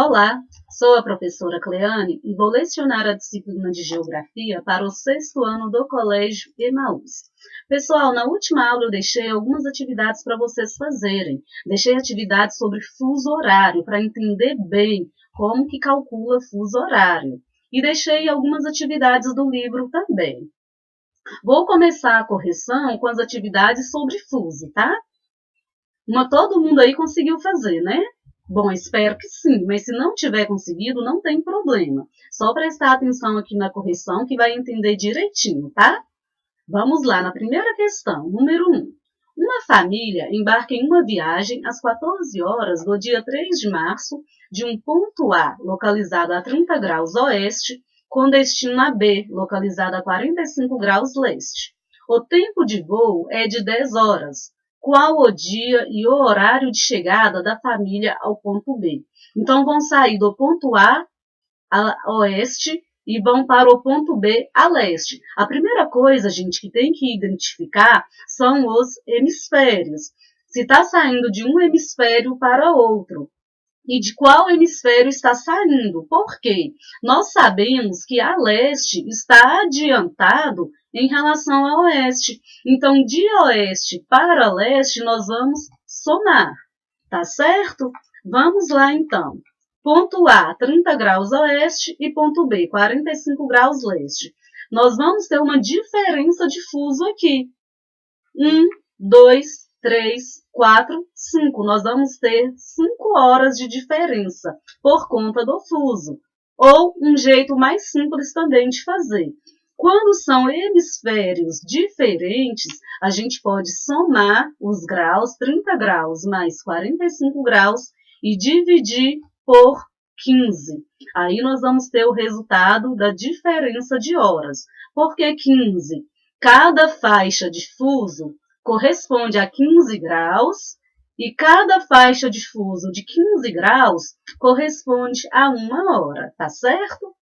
Olá, sou a professora Cleane e vou lecionar a disciplina de Geografia para o 6º ano do Colégio Emaús. Pessoal, na última aula eu deixei algumas atividades para vocês fazerem. Deixei atividades sobre fuso horário, para entender bem como que calcula fuso horário. E deixei algumas atividades do livro também. Vou começar a correção com as atividades sobre fuso, tá? Todo mundo aí conseguiu fazer, né? Bom, espero que sim, mas se não tiver conseguido, não tem problema. Só prestar atenção aqui na correção que vai entender direitinho, tá? Vamos lá, na primeira questão, número 1. Uma família embarca em uma viagem às 14 horas do dia 3 de março de um ponto A, localizado a 30 graus oeste, com destino a B, localizado a 45 graus leste. O tempo de voo é de 10 horas. Qual o dia e o horário de chegada da família ao ponto B? Então, vão sair do ponto A oeste e vão para o ponto B a leste. A primeira coisa, gente, que tem que identificar são os hemisférios. Se está saindo de um hemisfério para outro. E de qual hemisfério está saindo? Por quê? Nós sabemos que a leste está adiantado em relação a oeste. Então, de oeste para leste, nós vamos somar, tá certo? Vamos lá, então. Ponto A, 30 graus oeste e ponto B, 45 graus leste. Nós vamos ter uma diferença de fuso aqui. 1, 2, 3, 4, 5. Nós vamos ter 5 horas de diferença por conta do fuso. Ou um jeito mais simples também de fazer. Quando são hemisférios diferentes, a gente pode somar os graus, 30 graus mais 45 graus, e dividir por 15. Aí nós vamos ter o resultado da diferença de horas. Por que 15? Cada faixa de fuso corresponde a 15 graus e cada faixa de fuso de 15 graus corresponde a 1 hora, tá certo?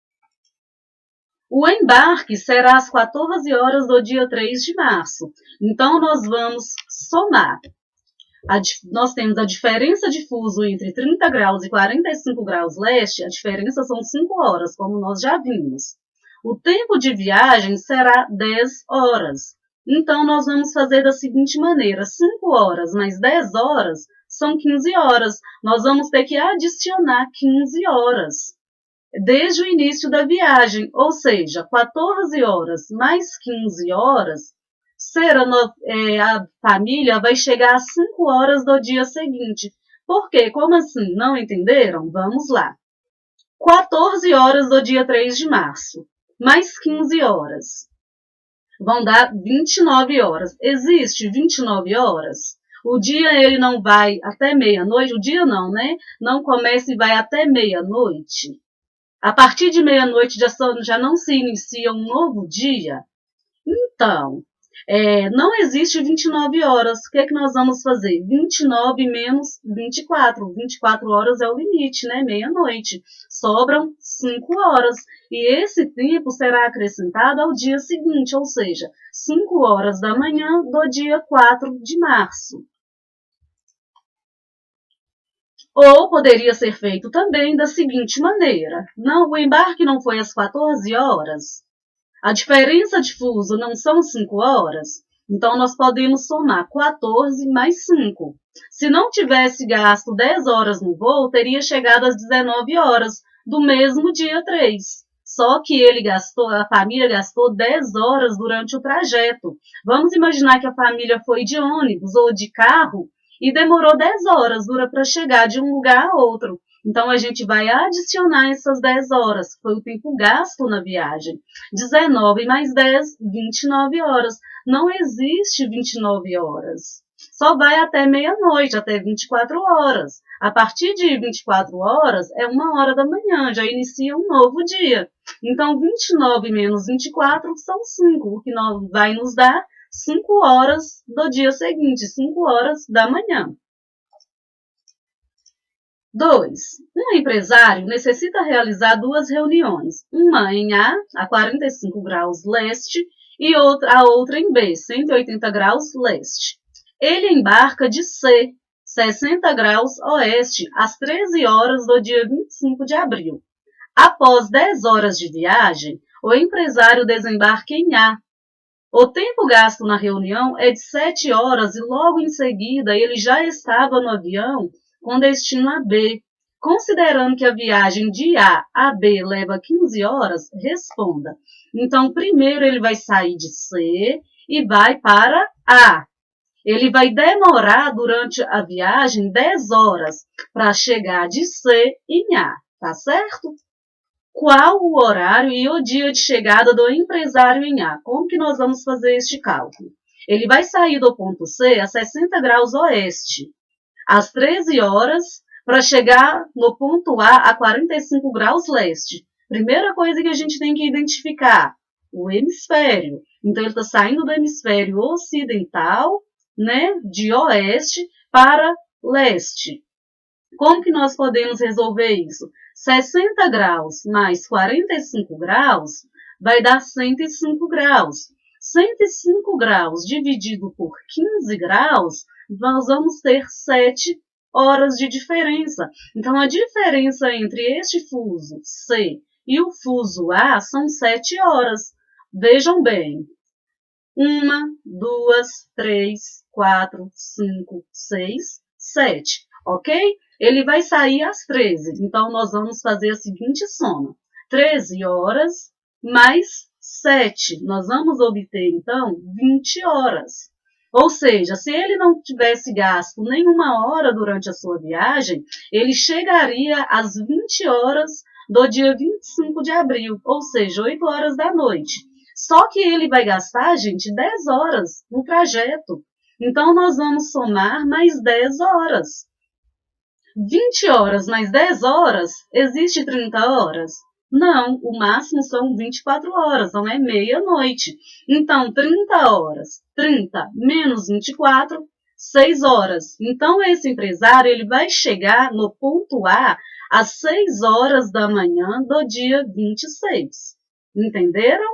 O embarque será às 14 horas do dia 3 de março. Então, nós vamos somar. Nós temos a diferença de fuso entre 30 graus e 45 graus leste, a diferença são 5 horas, como nós já vimos. O tempo de viagem será 10 horas. Então, nós vamos fazer da seguinte maneira, 5 horas mais 10 horas são 15 horas. Nós vamos ter que adicionar 15 horas desde o início da viagem, ou seja, 14 horas mais 15 horas, a família vai chegar às 5 horas do dia seguinte. Por quê? Como assim? Não entenderam? Vamos lá. 14 horas do dia 3 de março, mais 15 horas. Vão dar 29 horas. Existe 29 horas? O dia ele não vai até meia-noite? O dia não, né? Não começa e vai até meia-noite. A partir de meia-noite já não se inicia um novo dia? Então, não existe 29 horas. O que é que nós vamos fazer? 29 menos 24. 24 horas é o limite, né? Meia-noite. Sobram 5 horas. E esse tempo será acrescentado ao dia seguinte, ou seja, 5 horas da manhã do dia 4 de março. Ou poderia ser feito também da seguinte maneira. O embarque não foi às 14 horas? A diferença de fuso não são 5 horas? Então, nós podemos somar 14 mais 5. Se não tivesse gasto 10 horas no voo, teria chegado às 19 horas do mesmo dia 3. Só que a família gastou 10 horas durante o trajeto. Vamos imaginar que a família foi de ônibus ou de carro e demorou 10 horas para chegar de um lugar a outro. Então, a gente vai adicionar essas 10 horas, que foi o tempo gasto na viagem. 19 mais 10, 29 horas. Não existe 29 horas. Só vai até meia-noite, até 24 horas. A partir de 24 horas, é 1 hora da manhã, já inicia um novo dia. Então, 29 menos 24 são 5, o que vai nos dar 5 horas do dia seguinte, 5 horas da manhã. 2. Um empresário necessita realizar 2 reuniões, uma em A 45 graus leste, e a outra em B, 180 graus leste. Ele embarca de C, 60 graus oeste, às 13 horas do dia 25 de abril. Após 10 horas de viagem, o empresário desembarca em A. O tempo gasto na reunião é de 7 horas e logo em seguida ele já estava no avião com destino a B. Considerando que a viagem de A B leva 15 horas, responda. Então, primeiro ele vai sair de C e vai para A. Ele vai demorar durante a viagem 10 horas para chegar de C em A, tá certo? Qual o horário e o dia de chegada do empresário em A? Como que nós vamos fazer este cálculo? Ele vai sair do ponto C a 60 graus oeste, às 13 horas, para chegar no ponto A 45 graus leste. Primeira coisa que a gente tem que identificar, o hemisfério. Então, ele está saindo do hemisfério ocidental, né, de oeste para leste. Como que nós podemos resolver isso? 60 graus mais 45 graus vai dar 105 graus. 105 graus dividido por 15 graus, nós vamos ter 7 horas de diferença. Então, a diferença entre este fuso C e o fuso A são 7 horas. Vejam bem. 1, 2, 3, 4, 5, 6, 7. Ok? Ele vai sair às 13. Então, nós vamos fazer a seguinte soma. 13 horas mais 7. Nós vamos obter, então, 20 horas. Ou seja, se ele não tivesse gasto nenhuma hora durante a sua viagem, ele chegaria às 20 horas do dia 25 de abril, ou seja, 8 horas da noite. Só que ele vai gastar, gente, 10 horas no trajeto. Então, nós vamos somar mais 10 horas. 20 horas mais 10 horas, existe 30 horas? Não, o máximo são 24 horas, não é meia-noite. Então, 30 horas, 30 menos 24, 6 horas. Então, esse empresário ele vai chegar no ponto A às 6 horas da manhã do dia 26. Entenderam?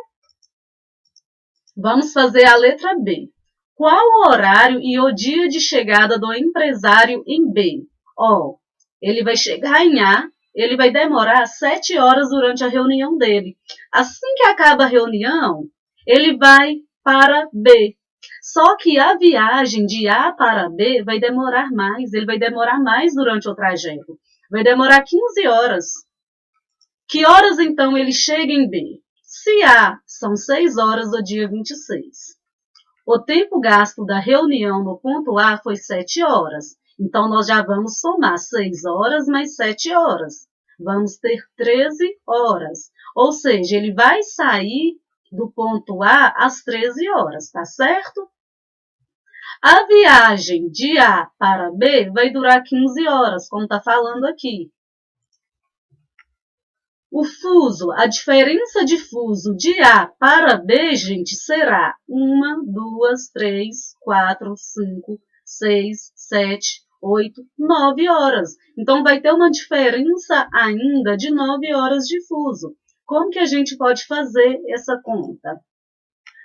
Vamos fazer a letra B. Qual o horário e o dia de chegada do empresário em B? Ele vai chegar em A, ele vai demorar 7 horas durante a reunião dele. Assim que acaba a reunião, ele vai para B. Só que a viagem de A para B vai demorar mais, ele vai demorar mais durante o trajeto. Vai demorar 15 horas. Que horas então ele chega em B? Se A são 6 horas do dia 26. O tempo gasto da reunião no ponto A foi 7 horas. Então, nós já vamos somar 6 horas mais 7 horas. Vamos ter 13 horas. Ou seja, ele vai sair do ponto A às 13 horas, tá certo? A viagem de A para B vai durar 15 horas, como está falando aqui. O fuso, a diferença de fuso de A para B, gente, será 1, 2, 3, 4, 5, 6, 7, 8, 9 horas. Então, vai ter uma diferença ainda de 9 horas de fuso. Como que a gente pode fazer essa conta?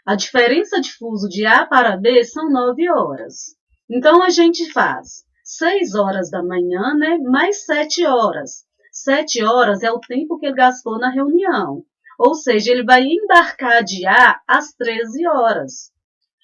A diferença de fuso de A para B são 9 horas. Então, a gente faz 6 horas da manhã, né, mais 7 horas. 7 horas é o tempo que ele gastou na reunião. Ou seja, ele vai embarcar de A às 13 horas.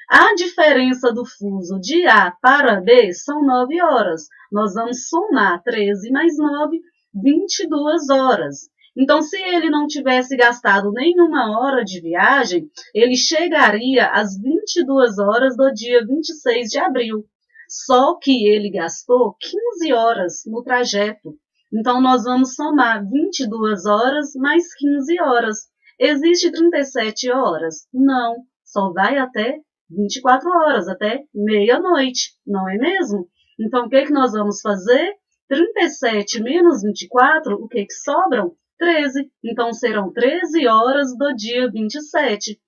A diferença do fuso de A para B são 9 horas. Nós vamos somar 13 mais 9, 22 horas. Então, se ele não tivesse gastado nenhuma hora de viagem, ele chegaria às 22 horas do dia 26 de abril. Só que ele gastou 15 horas no trajeto. Então, nós vamos somar 22 horas mais 15 horas. Existe 37 horas? Não, só vai até 24 horas, até meia-noite, não é mesmo? Então, o que nós vamos fazer? 37 menos 24, o que sobram? 13. Então, serão 13 horas do dia 27.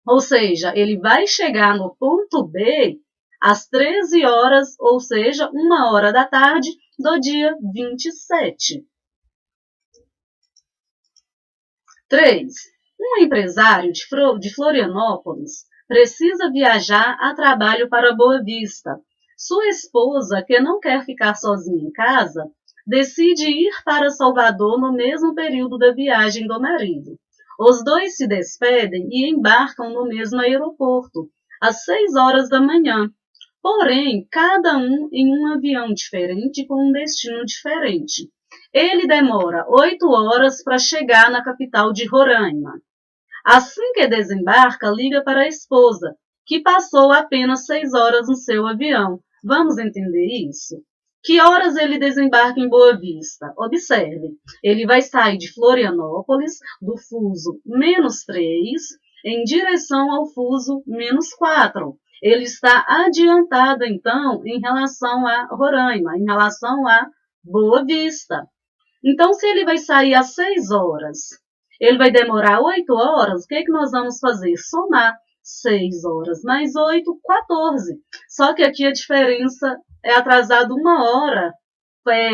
Ou seja, ele vai chegar no ponto B às 13 horas, ou seja, 1 hora da tarde do dia 27. 3. Um empresário de Florianópolis precisa viajar a trabalho para Boa Vista. Sua esposa, que não quer ficar sozinha em casa, decide ir para Salvador no mesmo período da viagem do marido. Os dois se despedem e embarcam no mesmo aeroporto, às 6 horas da manhã. Porém, cada um em um avião diferente com um destino diferente. Ele demora 8 horas para chegar na capital de Roraima. Assim que desembarca, liga para a esposa, que passou apenas 6 horas no seu avião. Vamos entender isso? Que horas ele desembarca em Boa Vista? Observe, ele vai sair de Florianópolis, do fuso -3, em direção ao fuso -4. Ele está adiantado, então, em relação a Roraima, em relação a Boa Vista. Então, se ele vai sair às 6 horas, ele vai demorar 8 horas, o que nós vamos fazer? Somar 6 horas mais 8, 14. Só que aqui a diferença é atrasado 1 hora.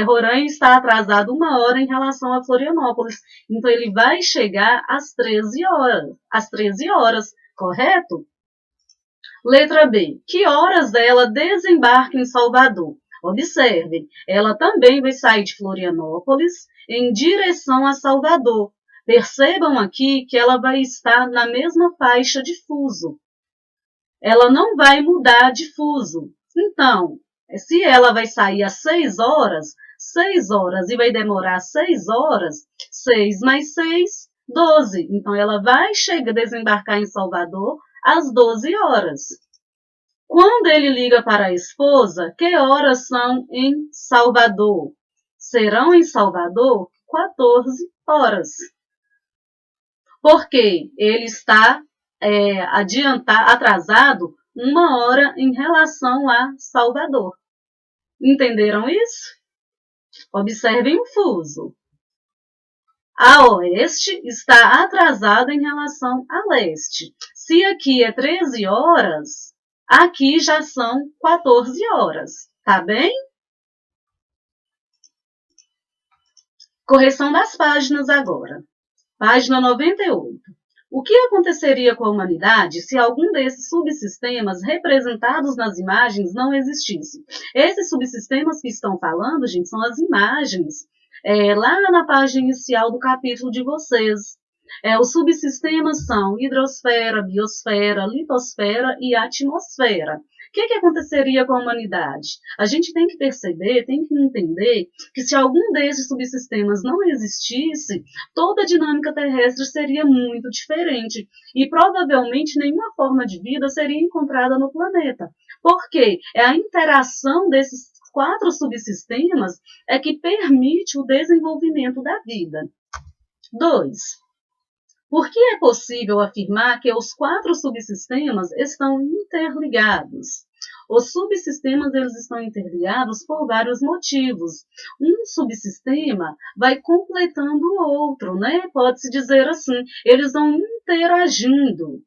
Roraima está atrasado 1 hora em relação a Florianópolis. Então, ele vai chegar às 13 horas. Às 13 horas, correto? Letra B. Que horas ela desembarca em Salvador? Observe, ela também vai sair de Florianópolis em direção a Salvador. Percebam aqui que ela vai estar na mesma faixa de fuso. Ela não vai mudar de fuso. Então, se ela vai sair às 6 horas e vai demorar 6 horas, 6 mais 6, 12. Então, ela vai desembarcar em Salvador às 12 horas. Quando ele liga para a esposa, que horas são em Salvador? Serão em Salvador 14 horas. Porque ele está atrasado 1 hora em relação a Salvador. Entenderam isso? Observem o fuso. A oeste está atrasada em relação a leste. Se aqui é 13 horas, aqui já são 14 horas. Tá bem? Correção das páginas agora. Página 98. O que aconteceria com a humanidade se algum desses subsistemas representados nas imagens não existisse? Esses subsistemas que estão falando, gente, são as imagens lá na página inicial do capítulo de vocês. Os subsistemas são hidrosfera, biosfera, litosfera e atmosfera. O que aconteceria com a humanidade? A gente tem que perceber, tem que entender que se algum desses subsistemas não existisse, toda a dinâmica terrestre seria muito diferente e provavelmente nenhuma forma de vida seria encontrada no planeta. Por quê? É a interação desses 4 subsistemas que permite o desenvolvimento da vida. 2. Por que é possível afirmar que os 4 subsistemas estão interligados? Os subsistemas eles estão interligados por vários motivos. Um subsistema vai completando o outro, né? Pode-se dizer assim, eles vão interagindo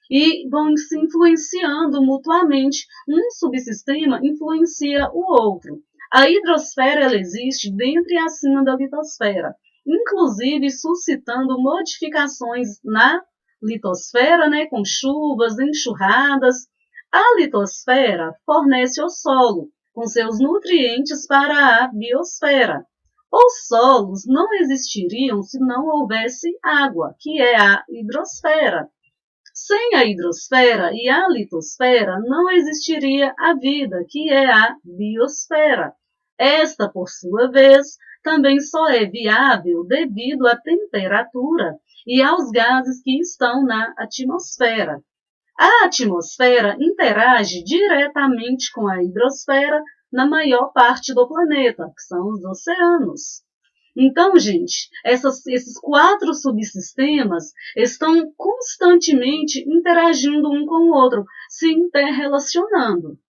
e vão se influenciando mutuamente. Um subsistema influencia o outro. A hidrosfera ela existe dentro e acima da litosfera, inclusive suscitando modificações na litosfera, né, com chuvas, enxurradas. A litosfera fornece o solo, com seus nutrientes para a biosfera. Os solos não existiriam se não houvesse água, que é a hidrosfera. Sem a hidrosfera e a litosfera não existiria a vida, que é a biosfera. Esta, por sua vez, também só é viável devido à temperatura e aos gases que estão na atmosfera. A atmosfera interage diretamente com a hidrosfera na maior parte do planeta, que são os oceanos. Então, gente, esses 4 subsistemas estão constantemente interagindo um com o outro, se interrelacionando.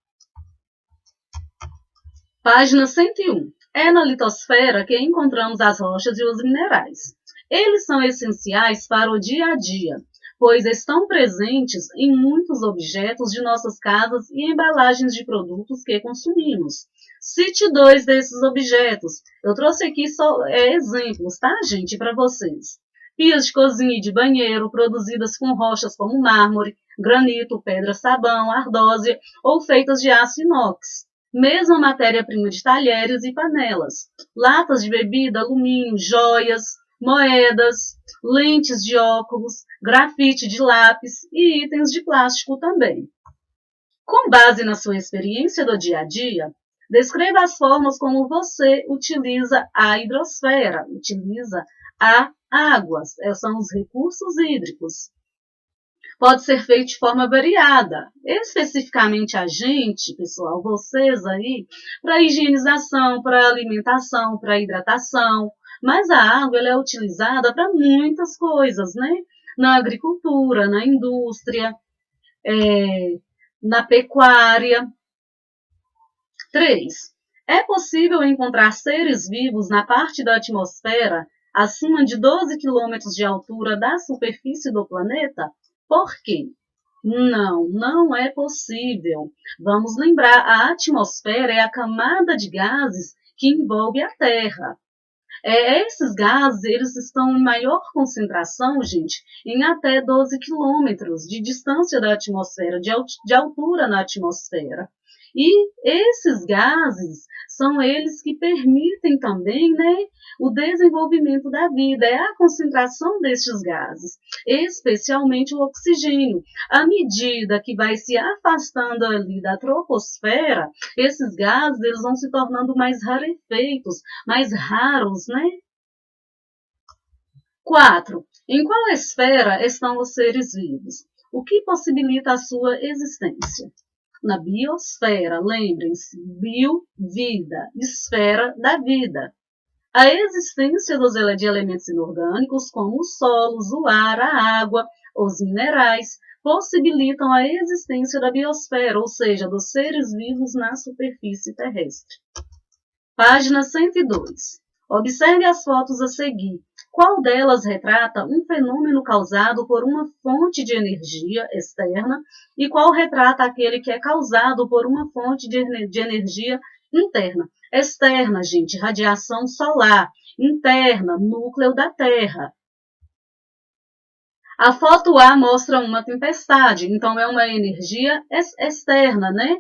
Página 101. É na litosfera que encontramos as rochas e os minerais. Eles são essenciais para o dia a dia, pois estão presentes em muitos objetos de nossas casas e embalagens de produtos que consumimos. Cite 2 desses objetos. Eu trouxe aqui só exemplos, tá, gente, para vocês. Pias de cozinha e de banheiro produzidas com rochas como mármore, granito, pedra-sabão, ardósia ou feitas de aço inox. Mesmo a matéria-prima de talheres e panelas, latas de bebida, alumínio, joias, moedas, lentes de óculos, grafite de lápis e itens de plástico também. Com base na sua experiência do dia a dia, descreva as formas como você utiliza a hidrosfera, utiliza a água, são os recursos hídricos. Pode ser feito de forma variada, especificamente a gente, pessoal, vocês aí, para higienização, para alimentação, para hidratação, mas a água ela é utilizada para muitas coisas, né? Na agricultura, na indústria, na pecuária. 3. É possível encontrar seres vivos na parte da atmosfera acima de 12 quilômetros de altura da superfície do planeta? Por quê? Não, não é possível. Vamos lembrar, a atmosfera é a camada de gases que envolve a Terra. Esses gases, eles estão em maior concentração, gente, em até 12 quilômetros de distância da atmosfera, de altura na atmosfera. E esses gases são eles que permitem também, né, o desenvolvimento da vida, é a concentração destes gases, especialmente o oxigênio. À medida que vai se afastando ali da troposfera, esses gases eles vão se tornando mais rarefeitos, mais raros, né? 4. Em qual esfera estão os seres vivos? O que possibilita a sua existência? Na biosfera, lembrem-se, bio, vida, esfera da vida. A existência de elementos inorgânicos, como os solos, o ar, a água, os minerais, possibilitam a existência da biosfera, ou seja, dos seres vivos na superfície terrestre. Página 102. Observe as fotos a seguir. Qual delas retrata um fenômeno causado por uma fonte de energia externa e qual retrata aquele que é causado por uma fonte de energia interna? Externa, gente, radiação solar. Interna, núcleo da Terra. A foto A mostra uma tempestade, então é uma energia externa, né?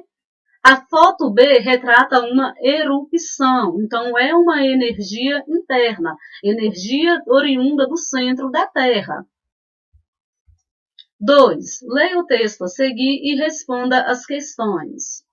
A foto B retrata uma erupção, então é uma energia interna, energia oriunda do centro da Terra. 2. Leia o texto a seguir e responda as questões.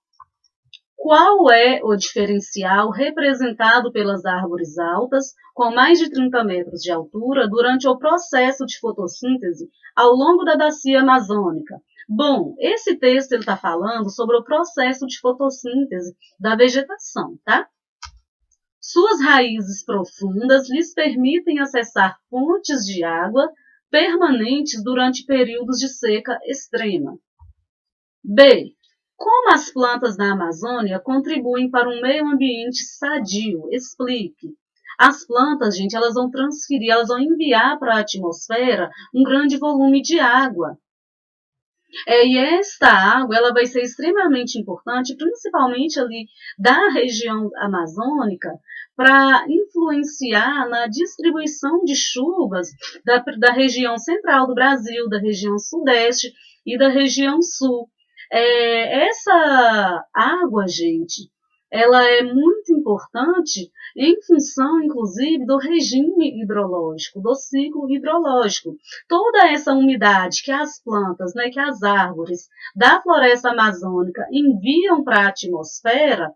Qual é o diferencial representado pelas árvores altas, com mais de 30 metros de altura, durante o processo de fotossíntese ao longo da bacia amazônica? Bom, esse texto está falando sobre o processo de fotossíntese da vegetação, tá? Suas raízes profundas lhes permitem acessar fontes de água permanentes durante períodos de seca extrema. B. Como as plantas da Amazônia contribuem para um meio ambiente sadio? Explique. As plantas, gente, elas vão transferir, elas vão enviar para a atmosfera um grande volume de água. E esta água ela vai ser extremamente importante, principalmente ali da região amazônica, para influenciar na distribuição de chuvas da região central do Brasil, da região sudeste e da região sul. Essa água, gente, ela é muito importante em função, inclusive, do regime hidrológico, do ciclo hidrológico. Toda essa umidade que as plantas, né, que as árvores da floresta amazônica enviam para a atmosfera,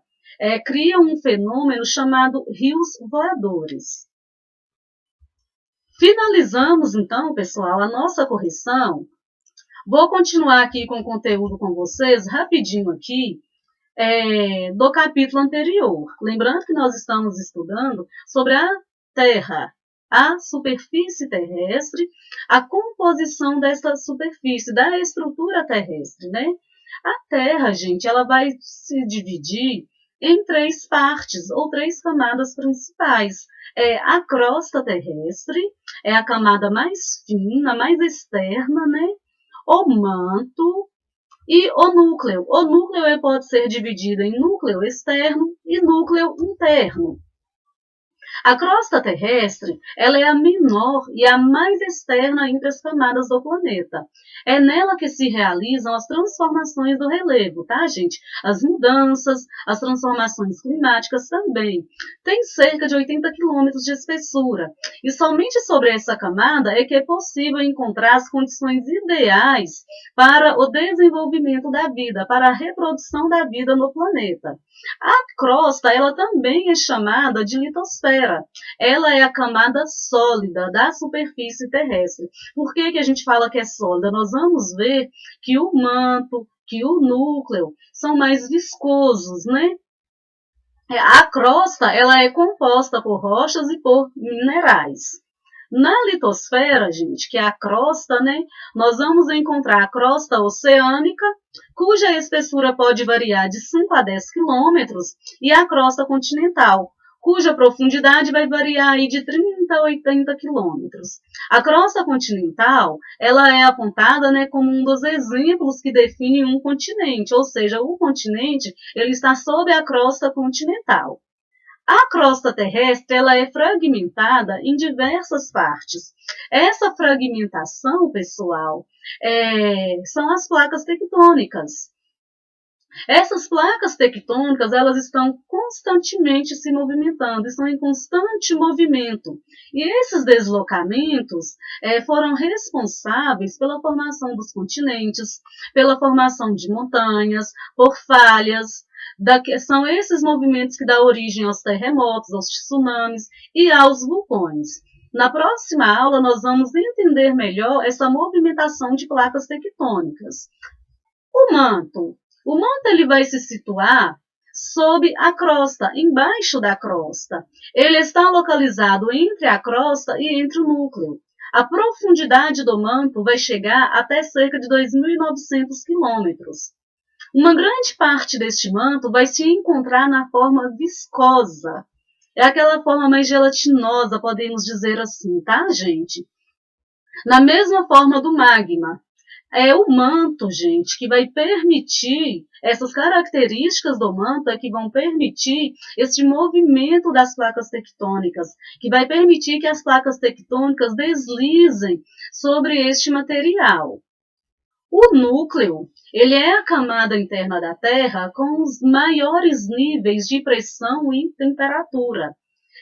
criam um fenômeno chamado rios voadores. Finalizamos, então, pessoal, a nossa correção. Vou continuar aqui com o conteúdo com vocês, rapidinho aqui, do capítulo anterior. Lembrando que nós estamos estudando sobre a Terra, a superfície terrestre, a composição dessa superfície, da estrutura terrestre, né? A Terra, gente, ela vai se dividir em 3 partes, ou 3 camadas principais. A crosta terrestre, é a camada mais fina, mais externa, né? O manto e o núcleo. O núcleo pode ser dividido em núcleo externo e núcleo interno. A crosta terrestre, ela é a menor e a mais externa entre as camadas do planeta. É nela que se realizam as transformações do relevo, tá, gente? As mudanças, as transformações climáticas também. Tem cerca de 80 quilômetros de espessura. E somente sobre essa camada é que é possível encontrar as condições ideais para o desenvolvimento da vida, para a reprodução da vida no planeta. A crosta, ela também é chamada de litosfera. Ela é a camada sólida da superfície terrestre. Por que a gente fala que é sólida? Nós vamos ver que o manto, que o núcleo são mais viscosos, né? A crosta, ela é composta por rochas e por minerais. Na litosfera, gente, que é a crosta, né? Nós vamos encontrar a crosta oceânica, cuja espessura pode variar de 5 a 10 quilômetros, e a crosta continental, cuja profundidade vai variar aí de 30 a 80 quilômetros. A crosta continental, ela é apontada, né, como um dos exemplos que define um continente, ou seja, o continente ele está sob a crosta continental. A crosta terrestre ela é fragmentada em diversas partes. Essa fragmentação, pessoal, são as placas tectônicas. Essas placas tectônicas elas estão constantemente se movimentando, estão em constante movimento. E esses deslocamentos foram responsáveis pela formação dos continentes, pela formação de montanhas, por falhas. São esses movimentos que dão origem aos terremotos, aos tsunamis e aos vulcões. Na próxima aula, nós vamos entender melhor essa movimentação de placas tectônicas. O manto. O manto ele vai se situar sob a crosta, embaixo da crosta. Ele está localizado entre a crosta e entre o núcleo. A profundidade do manto vai chegar até cerca de 2.900 quilômetros. Uma grande parte deste manto vai se encontrar na forma viscosa. É aquela forma mais gelatinosa, podemos dizer assim, tá, gente? Na mesma forma do magma. É o manto, gente, que vai permitir, essas características do manto é que vão permitir esse movimento das placas tectônicas, que vai permitir que as placas tectônicas deslizem sobre este material. O núcleo, ele é a camada interna da Terra com os maiores níveis de pressão e temperatura.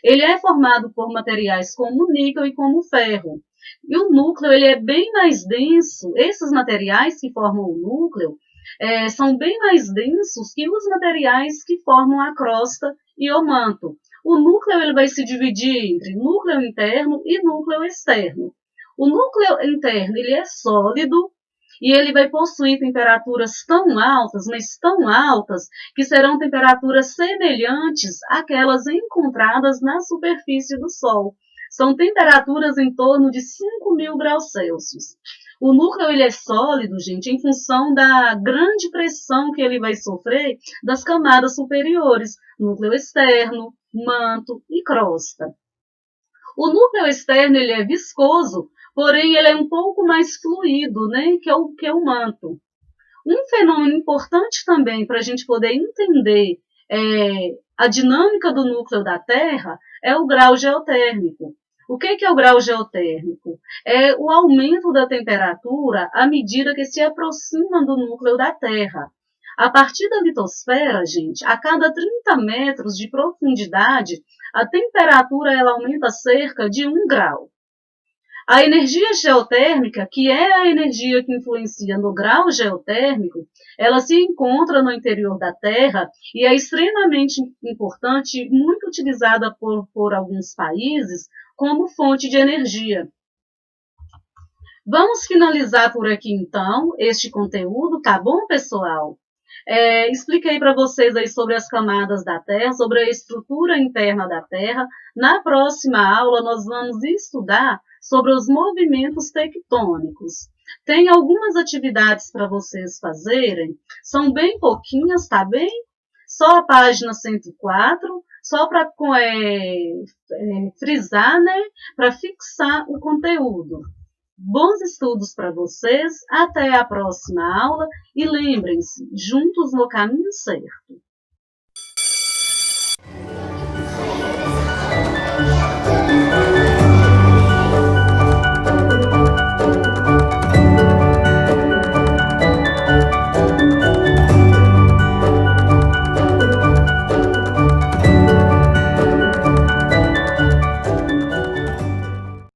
Ele é formado por materiais como níquel e como ferro. E o núcleo ele é bem mais denso. Esses materiais que formam o núcleo são bem mais densos que os materiais que formam a crosta e o manto. O núcleo ele vai se dividir entre núcleo interno e núcleo externo. O núcleo interno ele é sólido e ele vai possuir temperaturas tão altas, mas tão altas, que serão temperaturas semelhantes àquelas encontradas na superfície do Sol. São temperaturas em torno de 5.000 graus Celsius. O núcleo ele é sólido, gente, em função da grande pressão que ele vai sofrer das camadas superiores, núcleo externo, manto e crosta. O núcleo externo ele é viscoso, porém ele é um pouco mais fluido, né, que o manto. Um fenômeno importante também para a gente poder entender a dinâmica do núcleo da Terra é o grau geotérmico. O que é o grau geotérmico? É o aumento da temperatura à medida que se aproxima do núcleo da Terra. A partir da litosfera, gente, a cada 30 metros de profundidade, a temperatura ela aumenta cerca de 1 grau. A energia geotérmica, que é a energia que influencia no grau geotérmico, ela se encontra no interior da Terra e é extremamente importante, muito utilizada por alguns países como fonte de energia. Vamos finalizar por aqui, então, este conteúdo, tá bom, pessoal? Expliquei para vocês aí sobre as camadas da Terra, sobre a estrutura interna da Terra. Na próxima aula, nós vamos estudar sobre os movimentos tectônicos. Tem algumas atividades para vocês fazerem, são bem pouquinhas, tá bem? Só a página 104, só para frisar, né? Para fixar o conteúdo. Bons estudos para vocês, até a próxima aula e lembrem-se, juntos no caminho certo.